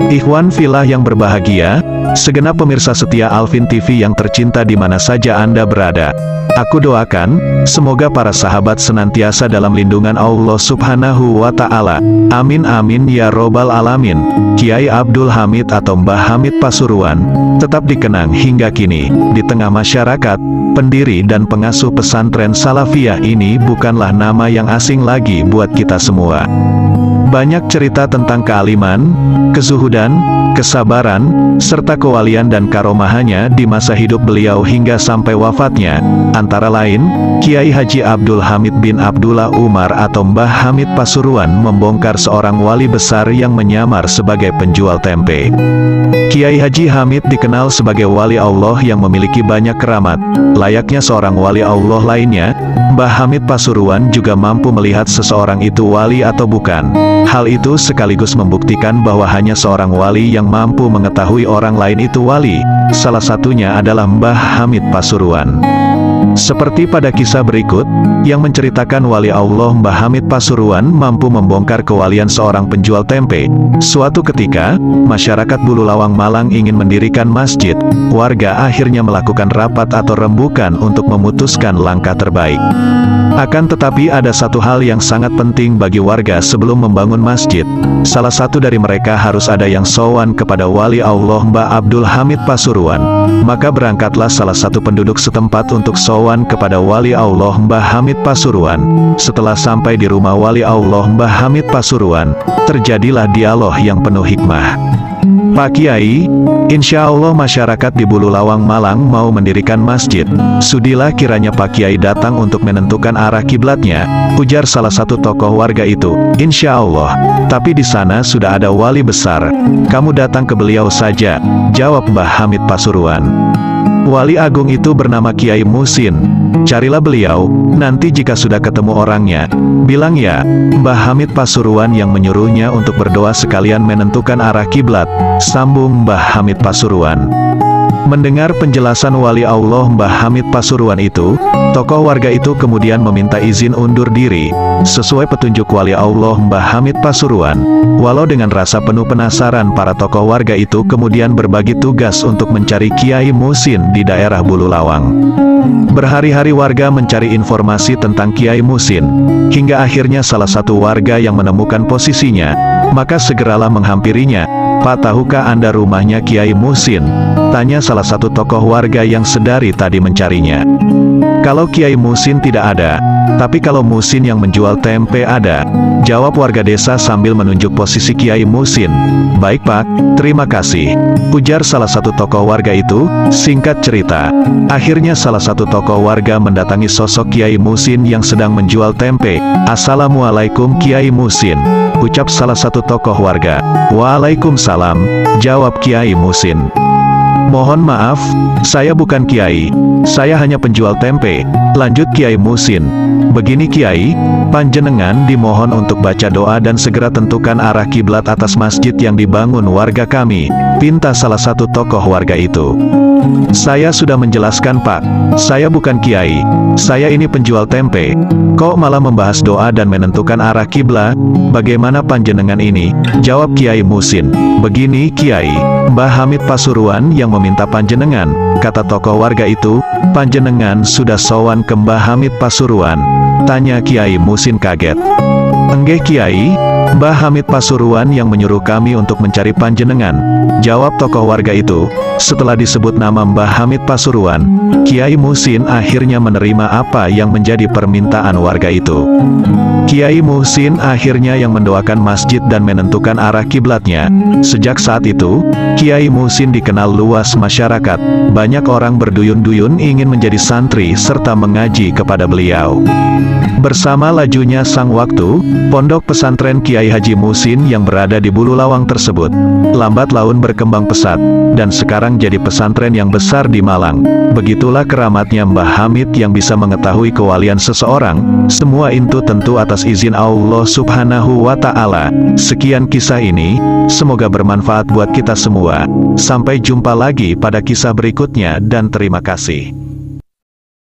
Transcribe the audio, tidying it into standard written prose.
Ikhwan fillah yang berbahagia, segenap pemirsa setia Alvin TV yang tercinta di mana saja Anda berada. Aku doakan, semoga para sahabat senantiasa dalam lindungan Allah Subhanahu wa Ta'ala. Amin amin ya robbal alamin. Kiai Abdul Hamid atau Mbah Hamid Pasuruan tetap dikenang hingga kini di tengah masyarakat. Pendiri dan pengasuh pesantren Salafiyah ini bukanlah nama yang asing lagi buat kita semua. Banyak cerita tentang kealiman, kezuhudan, kesabaran, serta kewalian dan karomahannya di masa hidup beliau hingga sampai wafatnya. Antara lain, Kiai Haji Abdul Hamid bin Abdullah Umar atau Mbah Hamid Pasuruan membongkar seorang wali besar yang menyamar sebagai penjual tempe. Kiai Haji Hamid dikenal sebagai wali Allah yang memiliki banyak keramat. Layaknya seorang wali Allah lainnya, Mbah Hamid Pasuruan juga mampu melihat seseorang itu wali atau bukan. Hal itu sekaligus membuktikan bahwa hanya seorang wali yang mampu mengetahui orang lain itu wali. Salah satunya adalah Mbah Hamid Pasuruan. Seperti pada kisah berikut, yang menceritakan wali Allah Mbah Hamid Pasuruan mampu membongkar kewalian seorang penjual tempe. Suatu ketika, masyarakat Bululawang Malang ingin mendirikan masjid. Warga akhirnya melakukan rapat atau rembukan untuk memutuskan langkah terbaik. Akan tetapi ada satu hal yang sangat penting bagi warga sebelum membangun masjid. Salah satu dari mereka harus ada yang sowan kepada wali Allah Mbah Abdul Hamid Pasuruan. Maka berangkatlah salah satu penduduk setempat untuk sowan kepada wali Allah Mbah Hamid Pasuruan. Setelah sampai di rumah wali Allah Mbah Hamid Pasuruan, terjadilah dialog yang penuh hikmah. Pak Kiai, insya Allah masyarakat di Bululawang Malang mau mendirikan masjid. Sudilah kiranya Pak Kiai datang untuk menentukan arah kiblatnya, ujar salah satu tokoh warga itu. Insya Allah, tapi di sana sudah ada wali besar. Kamu datang ke beliau saja, jawab Mbah Hamid Pasuruan. Wali agung itu bernama Kiai Musin. Carilah beliau, nanti jika sudah ketemu orangnya, bilang ya, Mbah Hamid Pasuruan yang menyuruhnya untuk berdoa sekalian menentukan arah kiblat, sambung Mbah Hamid Pasuruan. Mendengar penjelasan wali Allah Mbah Hamid Pasuruan itu, tokoh warga itu kemudian meminta izin undur diri, sesuai petunjuk wali Allah Mbah Hamid Pasuruan. Walau dengan rasa penuh penasaran, para tokoh warga itu kemudian berbagi tugas untuk mencari Kiai Musin di daerah Bululawang. Berhari-hari warga mencari informasi tentang Kiai Musin, hingga akhirnya salah satu warga yang menemukan posisinya, maka segeralah menghampirinya. Pak, tahukah Anda rumahnya Kiai Musin? Tanya salah satu tokoh warga yang sedari tadi mencarinya. Kalau Kiai Musin tidak ada, tapi kalau Musin yang menjual tempe ada, jawab warga desa sambil menunjuk posisi Kiai Musin. Baik Pak, terima kasih, ujar salah satu tokoh warga itu. Singkat cerita, akhirnya salah satu tokoh warga mendatangi sosok Kiai Musin yang sedang menjual tempe. Assalamualaikum Kiai Musin, ucap salah satu tokoh warga. Waalaikumsalam, jawab Kiai Musin. Mohon maaf, saya bukan Kiai, saya hanya penjual tempe, lanjut Kiai Musin. Begini Kiai, panjenengan dimohon untuk baca doa dan segera tentukan arah kiblat atas masjid yang dibangun warga kami, pinta salah satu tokoh warga itu. Saya sudah menjelaskan Pak, saya bukan Kiai, saya ini penjual tempe. Kok malah membahas doa dan menentukan arah kiblat? Bagaimana panjenengan ini? Jawab Kiai Musin. Begini Kiai, Mbah Hamid Pasuruan yang meminta panjenengan, kata tokoh warga itu. Panjenengan sudah sowan ke Mbah Hamid Pasuruan? Tanya Kiai Musin kaget. Enggeh Kiai, Mbah Hamid Pasuruan yang menyuruh kami untuk mencari panjenengan, jawab tokoh warga itu. Setelah disebut nama Mbah Hamid Pasuruan, Kiai Musin akhirnya menerima apa yang menjadi permintaan warga itu. Kiai Musin akhirnya yang mendoakan masjid dan menentukan arah kiblatnya. Sejak saat itu, Kiai Musin dikenal luas masyarakat. Banyak orang berduyun-duyun ingin menjadi santri serta mengaji kepada beliau. Bersama lajunya sang waktu, pondok pesantren Kiai Haji Musin yang berada di Bululawang tersebut lambat laun berkembang pesat, dan sekarang jadi pesantren yang besar di Malang. Begitulah keramatnya Mbah Hamid yang bisa mengetahui kewalian seseorang. Semua itu tentu atas izin Allah Subhanahu wa Ta'ala. Sekian kisah ini, semoga bermanfaat buat kita semua. Sampai jumpa lagi pada kisah berikutnya dan terima kasih.